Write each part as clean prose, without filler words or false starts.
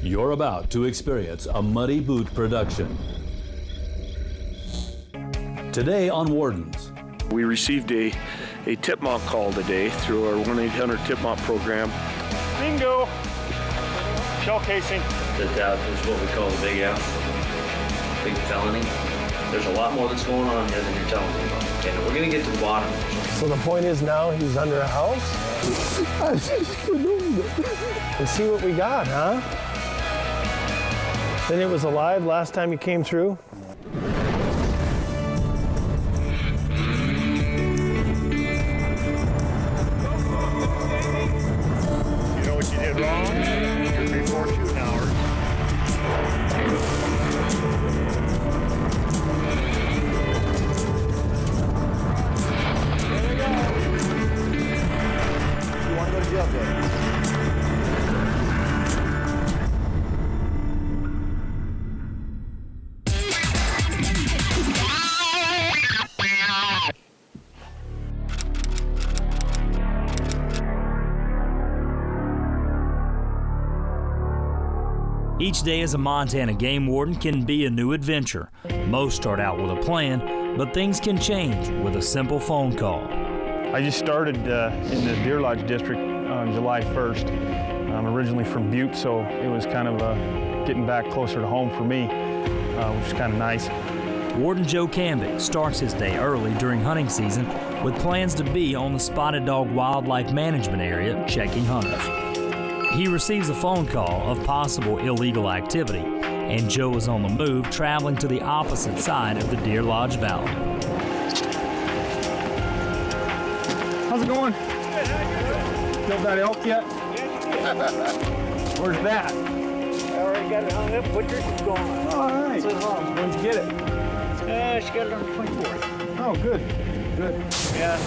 You're about to experience a Muddy Boot production. Today on Wardens. We received a tip-mount call today through our 1-800 tip-mount program. Bingo! Shell casing. That is what we call the big F, big felony. There's a lot more that's going on here than you're telling me about. And we're going to get to the bottom. So the point is now he's under a house? Let's see what we got, huh? Then it was alive last time you came through? You know what you did wrong? You're before shooting hours. There we go. You want to go to jail, Dave? Each day as a Montana game warden can be a new adventure. Most start out with a plan, but things can change with a simple phone call. I just started in the Deer Lodge District on July 1st. I'm originally from Butte, so it was kind of getting back closer to home for me, which is kind of nice. Warden Joe Camic starts his day early during hunting season with plans to be on the Spotted Dog Wildlife Management Area checking hunters. He receives a phone call of possible illegal activity, and Joe is on the move, traveling to the opposite side of the Deer Lodge Valley. How's it going? Good, how you doing? Killed that elk yet? Where's that? I already got it hung up. Poachers is gone. All right. It's at home. When'd you get it? She got it on the 24th. Oh, good. Good. Yeah.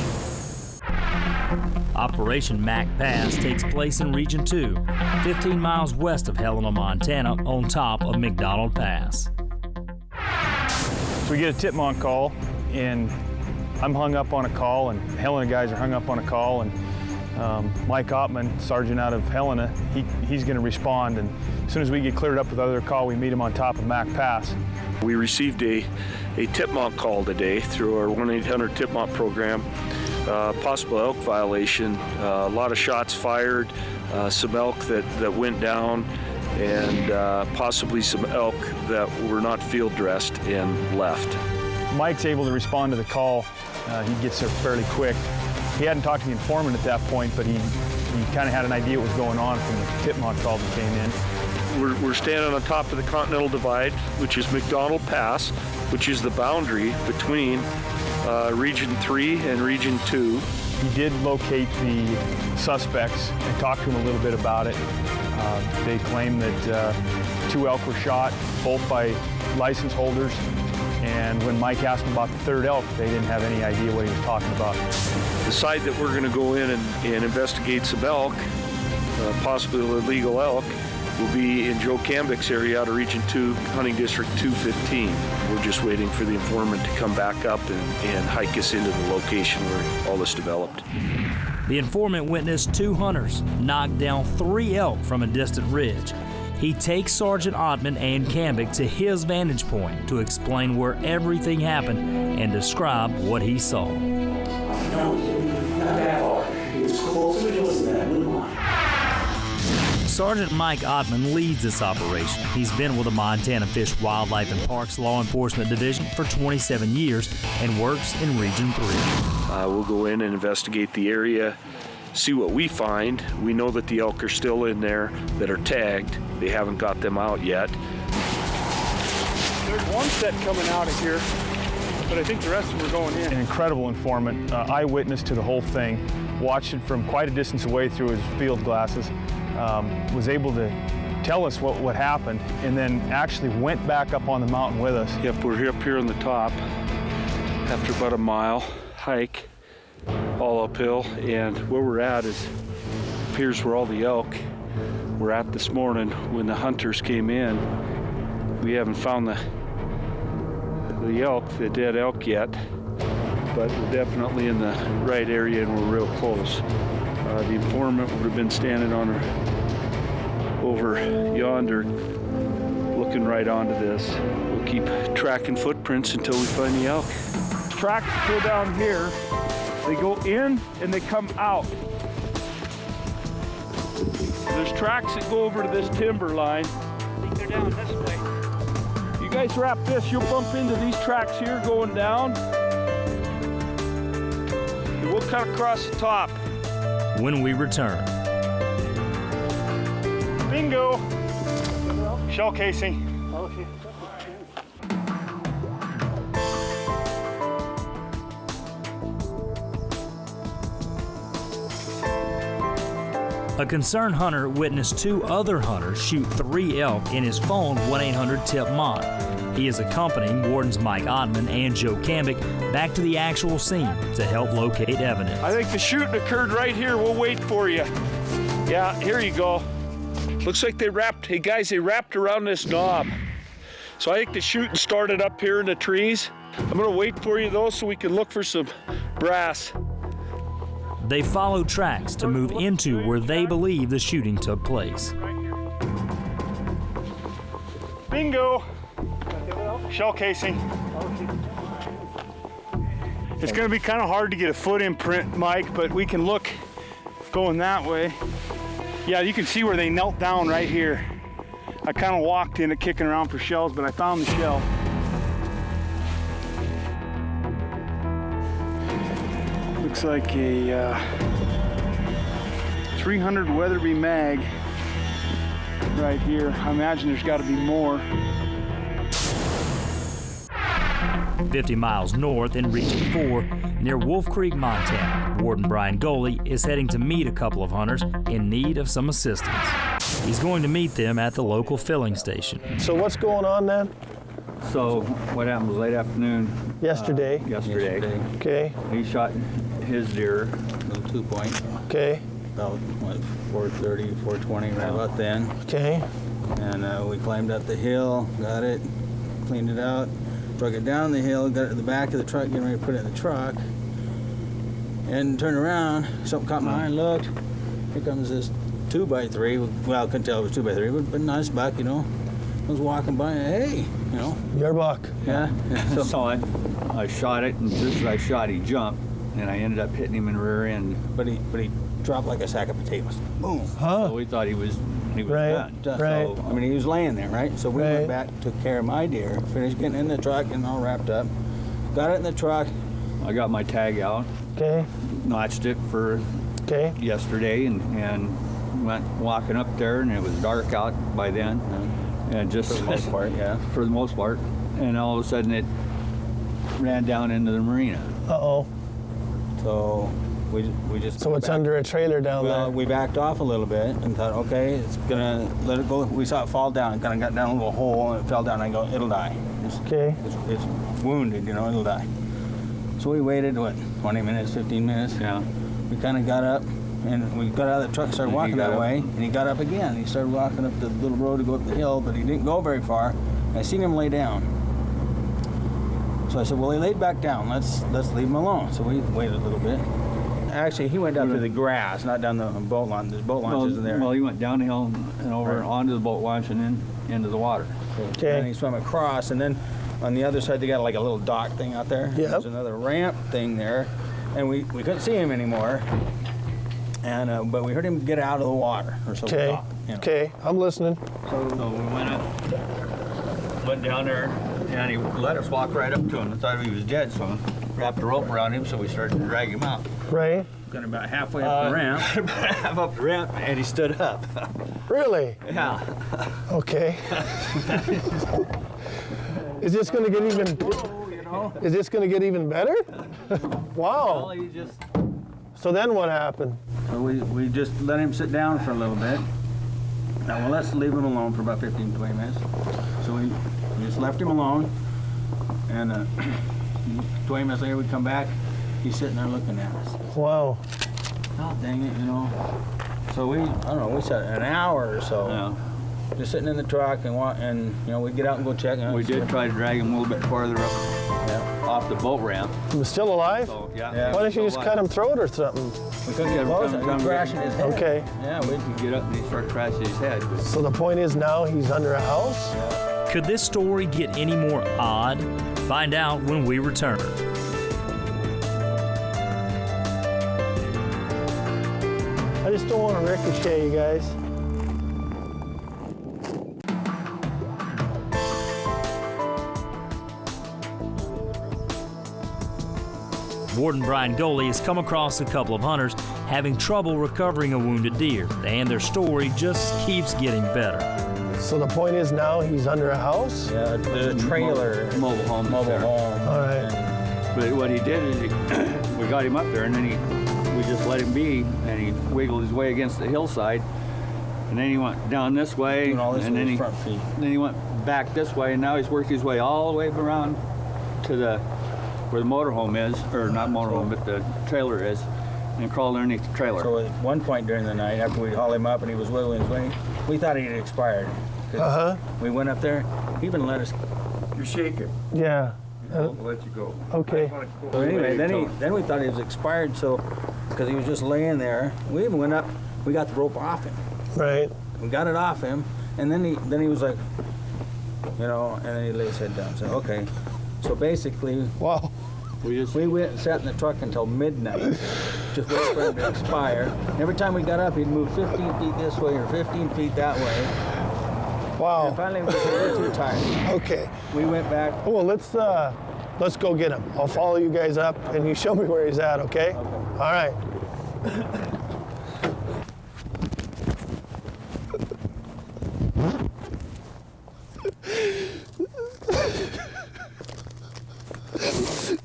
Operation Mac Pass takes place in Region 2, 15 miles west of Helena, Montana, on top of McDonald Pass. So we get a tip-mount call, and I'm hung up on a call, and Helena guys are hung up on a call, and Mike Otman, sergeant out of Helena, he's going to respond, and as soon as we get cleared up with other call, we meet him on top of Mac Pass. We received a tip-mount call today through our 1-800 tip-mount program. Possible elk violation, a lot of shots fired, some elk that went down, and possibly some elk that were not field dressed and left. Mike's able to respond to the call. He gets there fairly quick. He hadn't talked to the informant at that point, but he kind of had an idea what was going on from the tip-mount call that came in. We're standing on top of the Continental Divide, which is McDonald Pass, which is the boundary between Region 3 and Region 2. He did locate the suspects and talk to them a little bit about it. They claim that 2 elk were shot, both by license holders, and when Mike asked them about the 3rd elk, they didn't have any idea what he was talking about. The site that we're going to go in and investigate some elk, possibly illegal elk, will be in Joe Camic's area out of Region 2, Hunting District 215. We're just waiting for the informant to come back up and hike us into the location where all this developed. The informant witnessed 2 hunters knock down 3 elk from a distant ridge. He takes Sergeant Otman and Camic to his vantage point to explain where everything happened and describe what he saw. No, not that far. It was closer to us than that blue line. Sergeant Mike Otman leads this operation. He's been with the Montana Fish, Wildlife, and Parks Law Enforcement Division for 27 years and works in Region 3. We'll go in and investigate the area, see what we find. We know that the elk are still in there that are tagged. They haven't got them out yet. There's one set coming out of here, but I think the rest of them are going in. An incredible informant, eyewitness to the whole thing, watched it from quite a distance away through his field glasses. Was able to tell us what happened, and then actually went back up on the mountain with us. Yep, we're up here on the top after about a mile hike, all uphill, and where we're at appears where all the elk were at this morning when the hunters came in. We haven't found the elk, the dead elk yet, but we're definitely in the right area and we're real close. The informant would have been standing on over yonder, looking right onto this. We'll keep tracking footprints until we find the elk. Tracks go down here. They go in and they come out. There's tracks that go over to this timber line. I think they're down this way. You guys wrap this, you'll bump into these tracks here going down. And we'll cut across the top. When we return, Bingo! Shell casing. Okay. a concerned hunter witnessed 2 other hunters shoot 3 elk in his phone 1-800-TIP-MOD. He is accompanying Wardens Mike Otman and Joe Camic back to the actual scene to help locate evidence. I think the shooting occurred right here. We'll wait for you. Yeah, here you go. Looks like they wrapped, hey guys, they wrapped around this knob. So I think the shooting started up here in the trees. I'm gonna wait for you though so we can look for some brass. They follow tracks to move into where they believe the shooting took place. Bingo! Shell casing. It's gonna be kind of hard to get a foot imprint, Mike, but we can look going that way. Yeah, you can see where they knelt down right here. I kind of walked in it kicking around for shells, but I found the shell. Looks like a 300 Weatherby mag right here. I imagine there's got to be more. 50 miles north in Region 4, near Wolf Creek, Montana, Warden Brian Goalie is heading to meet a couple of hunters in need of some assistance. He's going to meet them at the local filling station. So what's going on then? So what happened was late afternoon. Yesterday. Yesterday. Okay. He shot his deer, little 2-point, Okay. about what, 4:30, 4:20, right about then. Okay. And we climbed up the hill, got it, cleaned it out, drug it down the hill, got it to the back of the truck, getting ready to put it in the truck. And turned around, something caught my eye and looked. Here comes this 2x3. Well, I couldn't tell it was 2x3, but nice buck, you know. I was walking by and hey, you know. Your buck. Yeah. so I shot it, and just as I shot, he jumped, and I ended up hitting him in the rear end. But he dropped like a sack of potatoes. Boom. So we thought he was Right. done. Right. So, I mean, he was laying there, right? So we Right. went back, took care of my deer, finished getting in the truck and all wrapped up. Got it in the truck. I got my tag out, Okay. notched it for Okay. yesterday, and went walking up there, and it was dark out by then. And just For the most part, yeah. For the most part. And all of a sudden it ran down into the marina. Uh-oh. So we just. So it's back. under a trailer down Well, there. we backed off a little bit and thought, okay, it's gonna let it go. We saw it fall down. It kind of got down a little hole and it fell down. I go, it'll die. Okay. It's wounded, you know, it'll die. So we waited, what, 20 minutes, 15 minutes? Yeah. We kind of got up and we got out of the truck, started And he walking got that up. way, and he got up again. He started walking up the little road to go up the hill, but he didn't go very far. I seen him lay down. So I said, well, he laid back down. Let's leave him alone. So we waited a little bit. Actually, he went down to the grass, not down the boat launch. The boat launch isn't there. Well, he went down the hill and over onto the boat launch and then into the water. Okay. And he swam across, and then on the other side, they got like a little dock thing out there. Yep. There's another ramp thing there, and we couldn't see him anymore. And but we heard him get out of the water or something. Okay. Okay. I'm listening. So we went down there, and he let us walk right up to him. I thought he was dead, so I wrapped a rope around him, so we started to drag him out. Right. Got about halfway up the ramp. Half up the ramp, and he stood up. Really? Yeah. Okay. Is this going to get even? Is this going to get even better? Wow. Well, he just. So then what happened? So we just let him sit down for a little bit. Now, well, let's leave him alone for about 15, 20 minutes. So we just left him alone, and 20 minutes later we come back. He's sitting there looking at us. Wow. Oh, dang it, you know. So I don't know, we sat an hour or so, Yeah. just sitting in the truck and you know, we'd get out and go check. We did try to drag him a little bit farther up off the boat ramp. He was still alive? So, Yeah. Why didn't you just So, cut him throat or something? We couldn't get close. He crashing his head. Okay. Yeah, we could get up and he started crashing his head. So the point is now he's under a house? Could this story get any more odd? Find out when we return. I just don't want to ricochet, you guys. Warden Brian Goalie has come across a couple of hunters having trouble recovering a wounded deer, and their story just keeps getting better. So the point is now he's under a house? Yeah, the trailer. Mobile home. Mobile home. All right. But what he did is we got him up there, and then we just let him be, and he wiggled his way against the hillside, and then he went down this way, Doing all this and with then his front feet. then he went back this way, and now he's worked his way all the way around to where the motorhome is, or not motorhome, but the trailer is, and crawled underneath the trailer. So at one point during the night, after we'd haul him up and he was wiggling his way, we thought he had expired. We went up there, he even let us. You shake it. Yeah. We'll let you go. Okay. So anyway, then we thought he was expired, so because he was just laying there. We even went up, we got the rope off him. Right. We got it off him, and then he was like, you know, and then he laid his head down. So okay, so basically, Wow. we went and sat in the truck until midnight, just waiting for him to expire. Every time we got up, he'd move 15 feet this way or 15 feet that way. Wow. And finally, we were too tired. Okay. We went back. Oh, well, let's go get him. I'll follow you guys up, and you show me where he's at, okay? All right.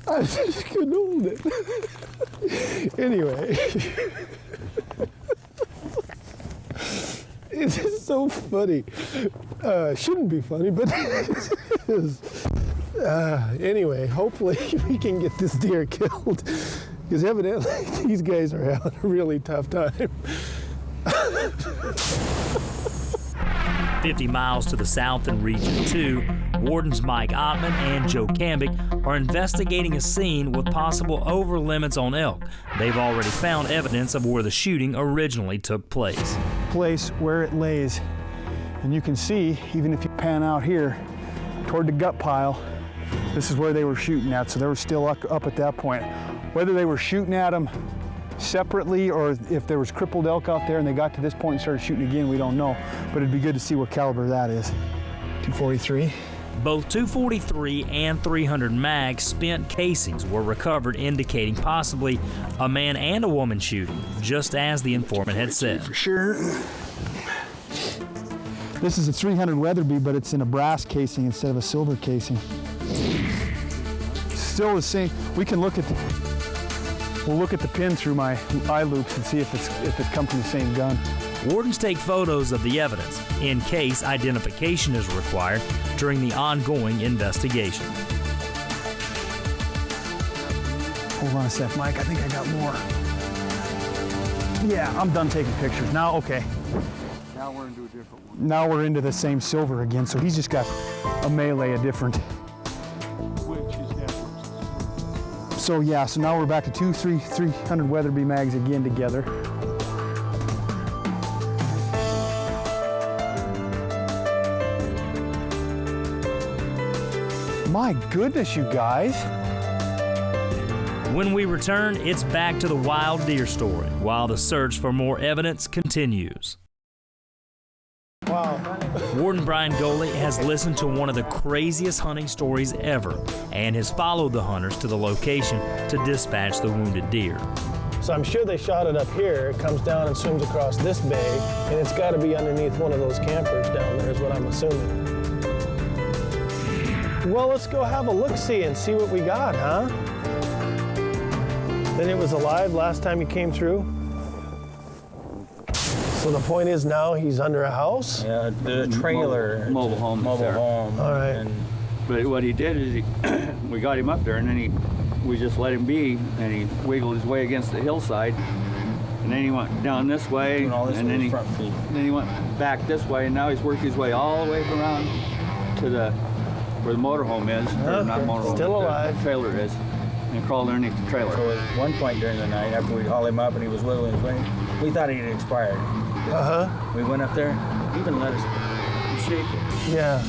I just couldn't hold it. Anyway. It's just so funny. Shouldn't be funny, but it is. Anyway, hopefully we can get this deer killed, because evidently these guys are having a really tough time. 50 miles to the south in Region 2, Wardens Mike Otman and Joe Camic are investigating a scene with possible over-limits on elk. They've already found evidence of where the shooting originally took place. Place where it lays. And you can see, even if you pan out here toward the gut pile, this is where they were shooting at, so they were still up at that point. Whether they were shooting at them separately or if there was crippled elk out there and they got to this point and started shooting again, we don't know. But it'd be good to see what caliber that is. 243. Both 243 and 300 mag spent casings were recovered, indicating possibly a man and a woman shooting, just as the informant had said. For sure. This is a 300 Weatherby, but it's in a brass casing instead of a silver casing. Still the same. We can look at we'll look at the pin through my eye loops and see if it comes from the same gun. Wardens take photos of the evidence in case identification is required during the ongoing investigation. Hold on a sec, Mike. I think I got more. Yeah, I'm done taking pictures. Now, okay. Now we're into a different one. Now we're into the same silver again, so he's just got a melee, a different. Which is different. So yeah, so now we're back to 300 Weatherby mags again together. My goodness, you guys. When we return, it's back to the wild deer story, while the search for more evidence continues. Wow. Warden Brian Goalie has listened to one of the craziest hunting stories ever and has followed the hunters to the location to dispatch the wounded deer. So I'm sure they shot it up here. It comes down and swims across this bay, and it's got to be underneath one of those campers down there is what I'm assuming. Well, let's go have a look-see and see what we got, huh? Then it was alive last time he came through? So the point is now he's under a house? Yeah, the trailer. Mobile home. Mobile home. All right. But what he did is we got him up there, and then we just let him be, and he wiggled his way against the hillside, and then he went down this way, Doing all this and with then his front feet. Then he went back this way, and now he's worked his way all the way around to where the motorhome is, or not Okay, motorhome, still but alive. the trailer is, and crawled underneath the trailer. So at one point during the night, after we'd haul him up and he was wiggling his way, we thought he had expired. Uh-huh. We went up there, he even let us shake it. Yeah.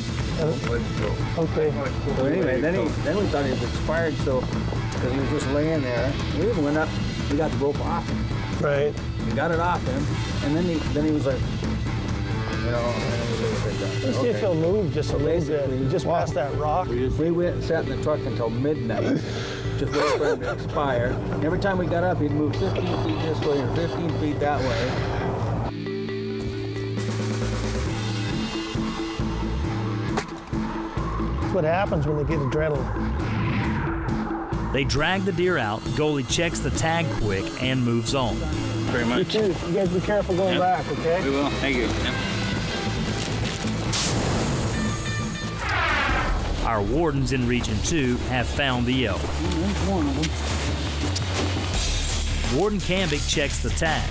Okay. So anyway, then we thought he was expired, so because he was just laying there. We even went up, we got the rope off him. Right. We got it off him, and then he was like, you know, and then we let it down. Let's see if he'll move just a little bit. Basically, Just past that rock. We went and sat in the truck until midnight, just waiting for him to expire. Every time we got up, he'd move 15 feet this way or 15 feet that way. What happens when they get adrenaline. They drag the deer out, Goalie checks the tag quick and moves on. Very much. You too. You guys be careful going back, okay? We will. Thank you. Our wardens in Region 2 have found the elk. There's one of them. Warden Camic checks the tag.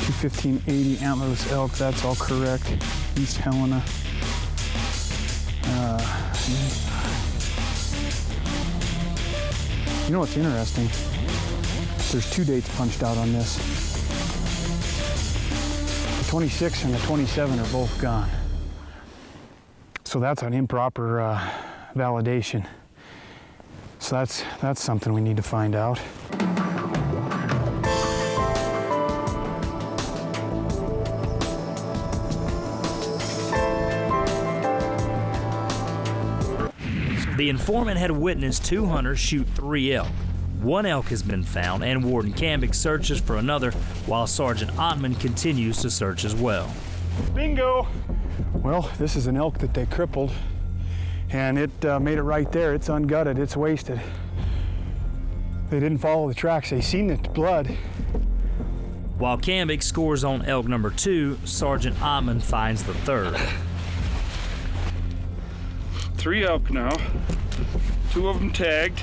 21580 antlerless elk, that's all correct. East Helena. You know what's interesting? There's 2 dates punched out on this. The 26 and the 27 are both gone. So that's an improper validation. So that's something we need to find out. The informant had witnessed 2 hunters shoot 3 elk. 1 elk has been found, and Warden Camic searches for another, while Sergeant Otman continues to search as well. Bingo! Well, this is an elk that they crippled, and it made it right there. It's ungutted, it's wasted. They didn't follow the tracks, they seen the blood. While Camic scores on elk number 2, Sergeant Otman finds the 3rd. 3 elk now, 2 of them tagged,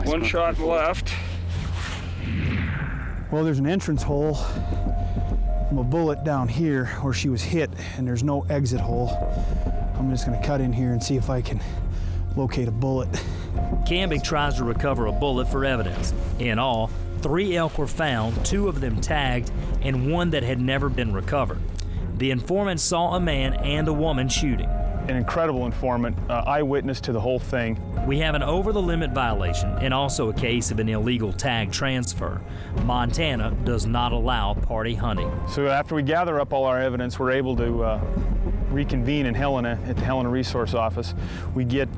1 shot left. Well, there's an entrance hole from a bullet down here where she was hit, and there's no exit hole. I'm just gonna cut in here and see if I can locate a bullet. Camic tries to recover a bullet for evidence. In all, 3 elk were found, 2 of them tagged, and 1 that had never been recovered. The informant saw a man and a woman shooting. An incredible informant, eyewitness to the whole thing. We have an over-the-limit violation and also a case of an illegal tag transfer. Montana does not allow party hunting. So after we gather up all our evidence, we're able to reconvene in Helena at the Helena Resource Office. We get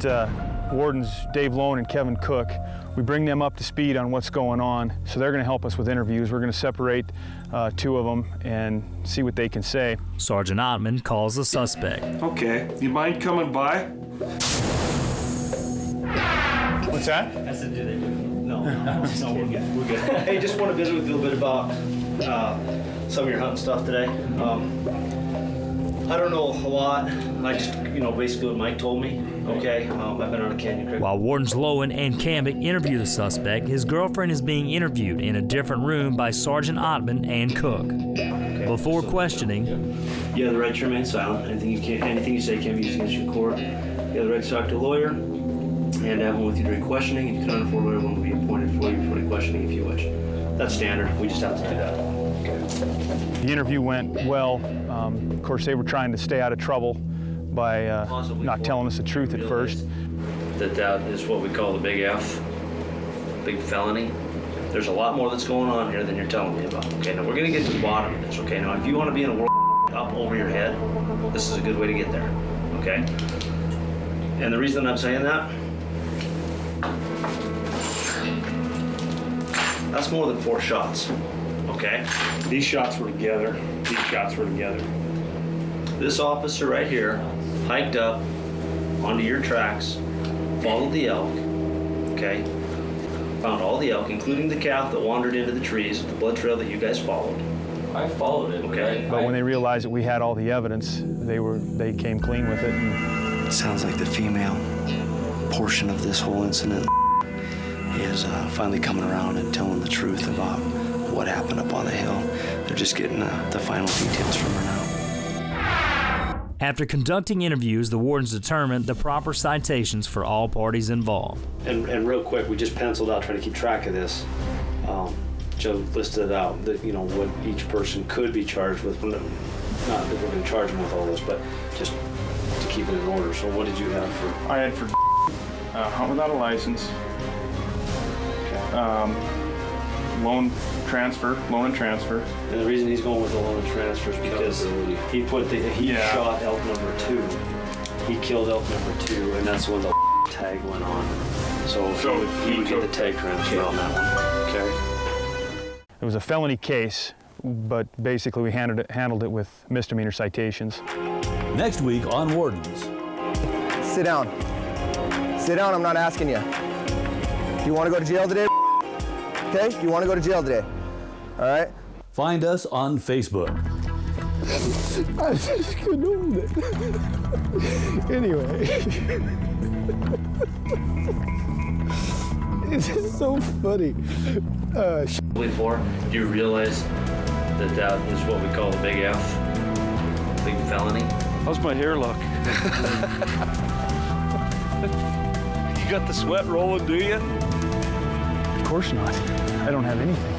Wardens Dave Lone and Kevin Cook. We bring them up to speed on what's going on, so they're going to help us with interviews. We're going to separate 2 of them and see what they can say. Sergeant Otman calls the suspect. Okay, you mind coming by? What's that? I said, do they do it? No, we're good. We're good. Hey, just want to visit with you a little bit about some of your hunting stuff today. I don't know a lot. I just, basically what Mike told me. Okay, I've been on a canyon creek. While Wardens Lowen and Camic interview the suspect, his girlfriend is being interviewed in a different room by Sergeant Otman and Cook. Okay, Before questioning, you have the right to remain silent. Anything you say can be used against you in court. You have the right to talk to a lawyer and have one with you during questioning. If you cannot afford a lawyer, one will be appointed for you for the questioning if you wish. That's standard. We just have to do that. Okay. The interview went well. Of course, they were trying to stay out of trouble by not telling us the truth at first. That is what we call the big F, big felony. There's a lot more that's going on here than you're telling me about. Okay, now we're gonna get to the bottom of this. Okay, now if you want to be in a world up over your head, this is a good way to get there. Okay, and the reason I'm saying that, that's more than 4 shots. Okay, These shots were together. These shots were together. this officer right here hiked up onto your tracks, followed the elk, okay? Found all the elk, including the calf that wandered into the trees, the blood trail that you guys followed. I followed it. Okay. But when they realized that we had all the evidence, they came clean with it. And it sounds like the female portion of this whole incident is finally coming around and telling the truth about what happened up on the hill. They're just getting the final details from her now. After conducting interviews, the wardens determined the proper citations for all parties involved. And real quick, we just penciled out, trying to keep track of this. Joe listed out that, you know, what each person could be charged with. Not that we're going to charge them with all this, but just to keep it in order. So what did you have for? I had for hunt without a license, loan and transfer. And the reason he's going with the loan and transfer is because he shot elk number 2. He killed elk number 2, and that's when the tag went on. So he would get the tag transfer on that one. Okay. It was a felony case, but basically we handled it with misdemeanor citations. Next week on Wardens. Sit down. Sit down, I'm not asking you. Do you want to go to jail today? Okay, do you want to go to jail today? All right? Find us on Facebook. I just couldn't hold it. Anyway. It's just so funny. Before, do you realize that that is what we call the big F? Big felony? How's my hair look? You got the sweat rolling, do you? Of course not. I don't have anything.